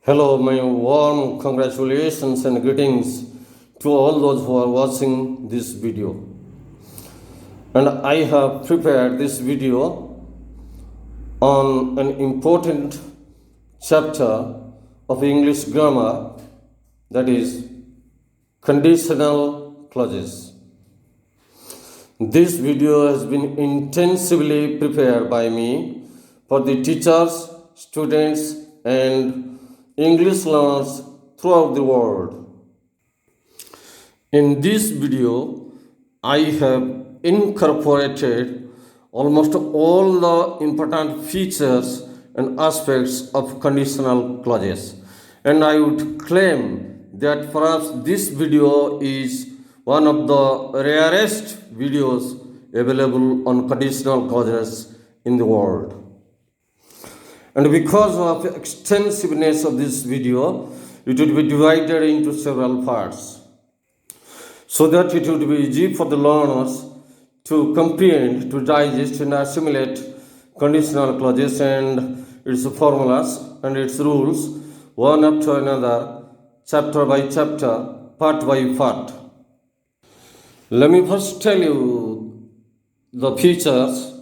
Hello, my warm congratulations and greetings to all those who are watching this video. And I have prepared this video on an important chapter of English grammar, that is conditional clauses. This video has been intensively prepared by me for the teachers, students, and English learners throughout the world. In this video, I have incorporated almost all the important features and aspects of conditional clauses. And I would claim that perhaps this video is one of the rarest videos available on conditional clauses in the world. And because of the extensiveness of this video, it would be divided into several parts, so that it would be easy for the learners to comprehend, to digest and assimilate conditional clauses and its formulas and its rules, one after another, chapter by chapter, part by part. Let me first tell you the features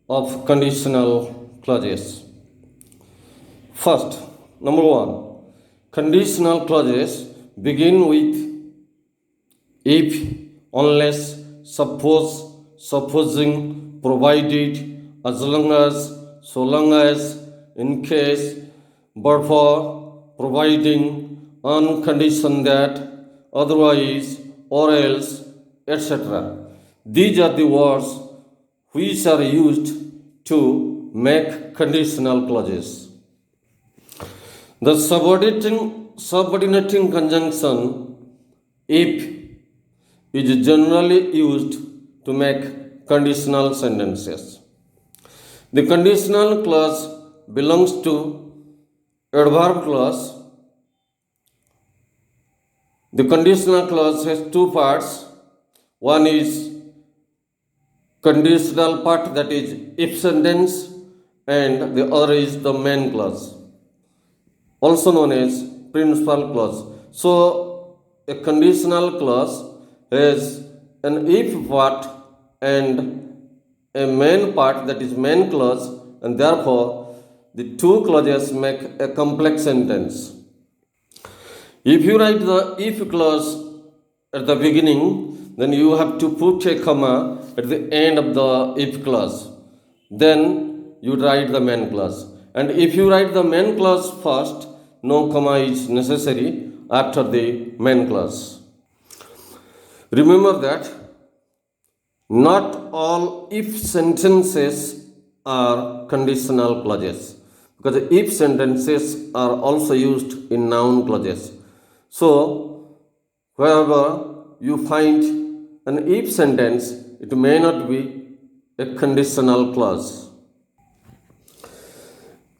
of conditional clauses. First, number one, conditional clauses begin with if, unless, suppose, supposing, provided, as long as, so long as, in case, but for, providing, on condition that, otherwise, or else, etc. These are the words which are used to make conditional clauses. The subordinating conjunction if is generally used to make conditional sentences. The conditional clause belongs to adverb clause. The conditional clause has two parts. One is conditional part, that is if sentence, and the other is the main clause, also known as principal clause. So a conditional clause has an if part and a main part, that is main clause, and therefore the two clauses make a complex sentence. If you write the if clause at the beginning, then you have to put a comma at the end of the if clause. Then you write the main clause. And if you write the main clause first, no comma is necessary after the main clause. Remember that not all if sentences are conditional clauses, because if sentences are also used in noun clauses. So, wherever you find an if sentence, it may not be a conditional clause.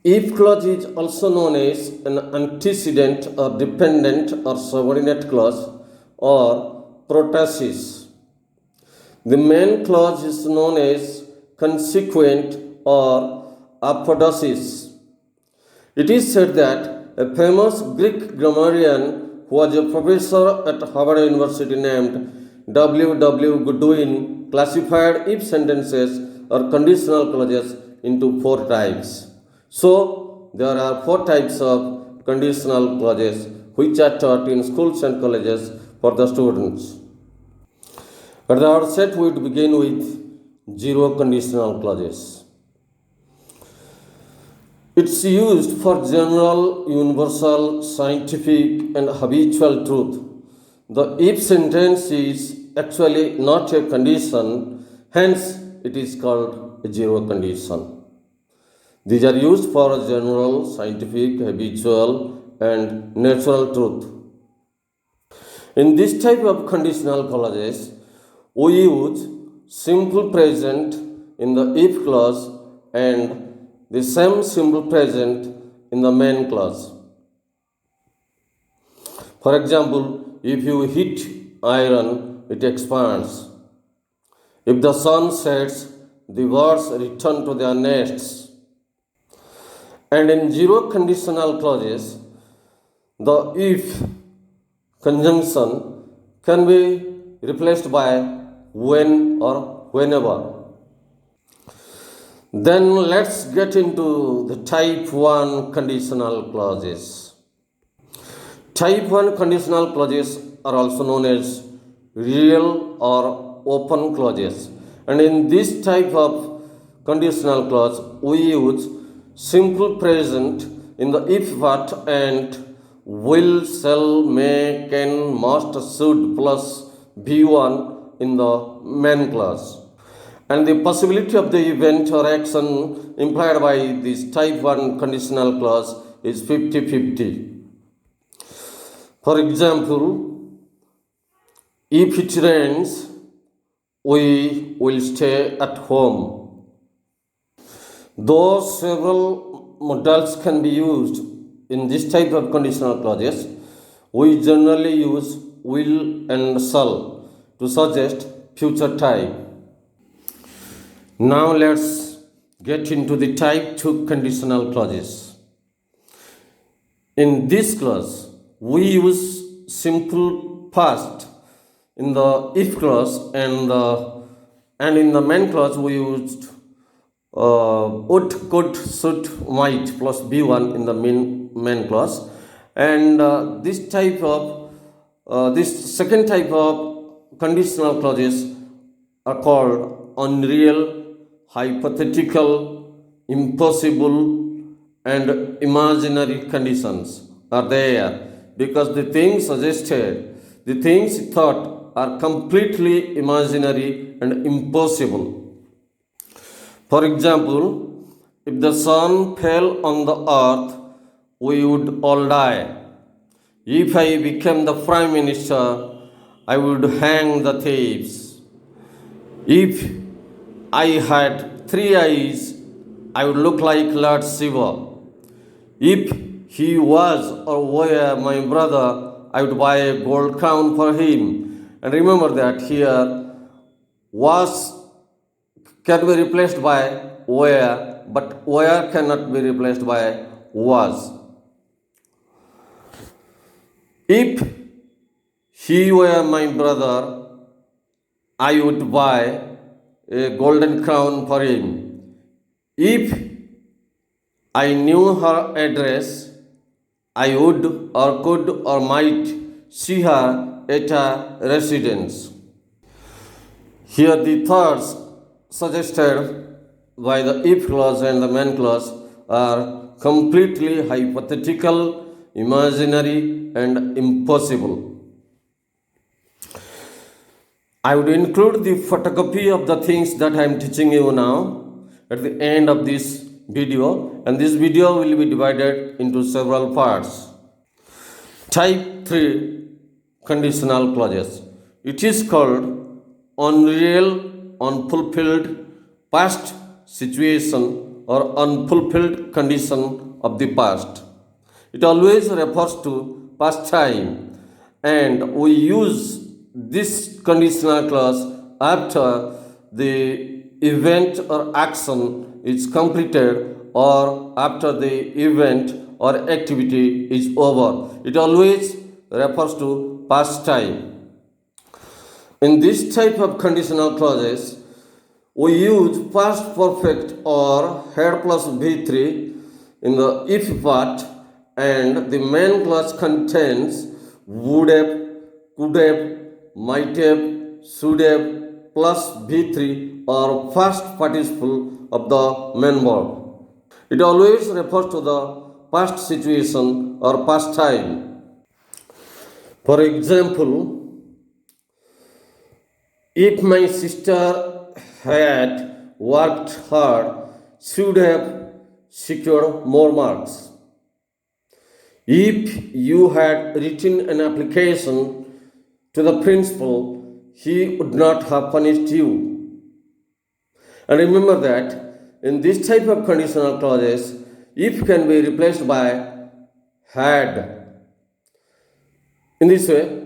If clause is also known as an antecedent or dependent or subordinate clause or protasis. The main clause is known as consequent or apodosis. It is said that a famous Greek grammarian who was a professor at Harvard University named W. Goodwin classified if sentences or conditional clauses into four types. So, there are four types of conditional clauses which are taught in schools and colleges for the students. At the outset, we would begin with zero conditional clauses. It's used for general, universal, scientific, and habitual truth. The if sentence is actually not a condition, hence it is called a zero condition. These are used for general, scientific, habitual, and natural truth. In this type of conditional clauses, we use simple present in the if clause and the same simple present in the main clause. For example, if you hit iron, it expands. If the sun sets, the birds return to their nests. And in zero conditional clauses, The if conjunction can be replaced by when or whenever. Then let's get into the type 1 conditional clauses. Type 1 conditional clauses are also known as real or open clauses. And in this type of conditional clause, we use simple present in the if part and will, shall, may, can, must, should plus B1 in the main clause. And the possibility of the event or action implied by this type 1 conditional clause is 50-50. For example, if it rains, we will stay at home. Though several modals can be used in this type of conditional clauses, we generally use will and shall to suggest future time. Now let's get into the type 2 conditional clauses. In this clause, we use simple past in the if clause and in the main clause we used would, could, should, might plus B1 in the main clause. And this second type of conditional clauses are called unreal, hypothetical, impossible, and imaginary conditions are there because the things suggested, the things thought are completely imaginary and impossible. For example, if the sun fell on the earth, we would all die. If I became the prime minister, I would hang the thieves. If I had 3 eyes, I would look like Lord Shiva. If he was or were my brother, I would buy a gold crown for him. And remember that here was can be replaced by were, but were cannot be replaced by was. If he were my brother, I would buy a golden crown for him. If I knew her address, I would or could or might see her at her residence. Here the thoughts suggested by the if clause and the main clause are completely hypothetical, imaginary, and impossible. I would include the photocopy of the things that I am teaching you now at the end of this video, and this video will be divided into several parts. Type 3 conditional clauses. It is called unreal, unfulfilled, past situation or unfulfilled condition of the past. It always refers to past time, and we use this conditional clause after the event or action is completed or after the event or activity is over. It always refers to past time. In this type of conditional clauses, we use past perfect or had plus V3 in the if part, and the main clause contains would have, could have, might have, should have plus V3 or past participle of the main verb. It always refers to the past situation or past time. For example, if my sister had worked hard, she would have secured more marks. If you had written an application to the principal, he would not have punished you. And remember that in this type of conditional clauses, if can be replaced by had. In this way,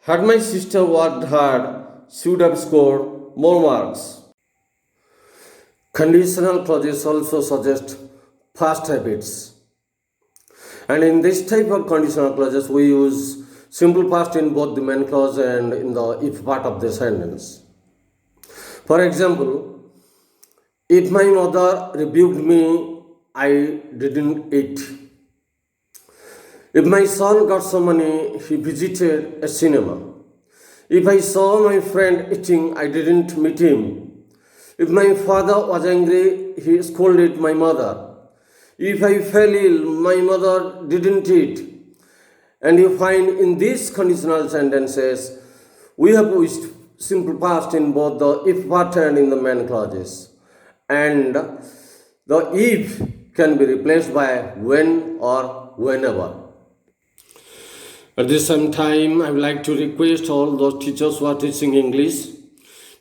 had my sister worked hard, she would have scored more marks. Conditional clauses also suggest past habits. And in this type of conditional clauses, we use simple past in both the main clause and in the if part of the sentence. For example, if my mother rebuked me, I didn't eat. If my son got some money, he visited a cinema. If I saw my friend eating, I didn't meet him. If my father was angry, he scolded my mother. If I fell ill, my mother didn't eat. And you find in these conditional sentences, we have used simple past in both the if part and in the main clauses. And the if can be replaced by when or whenever. At the same time, I would like to request all those teachers who are teaching English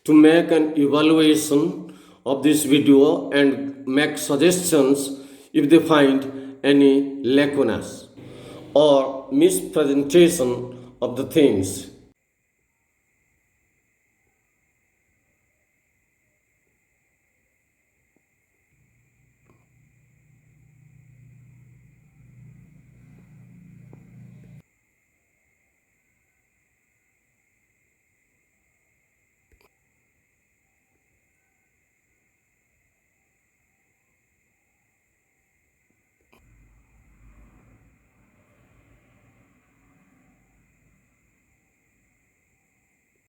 to make an evaluation of this video and make suggestions if they find any lacunas or mispresentation of the things.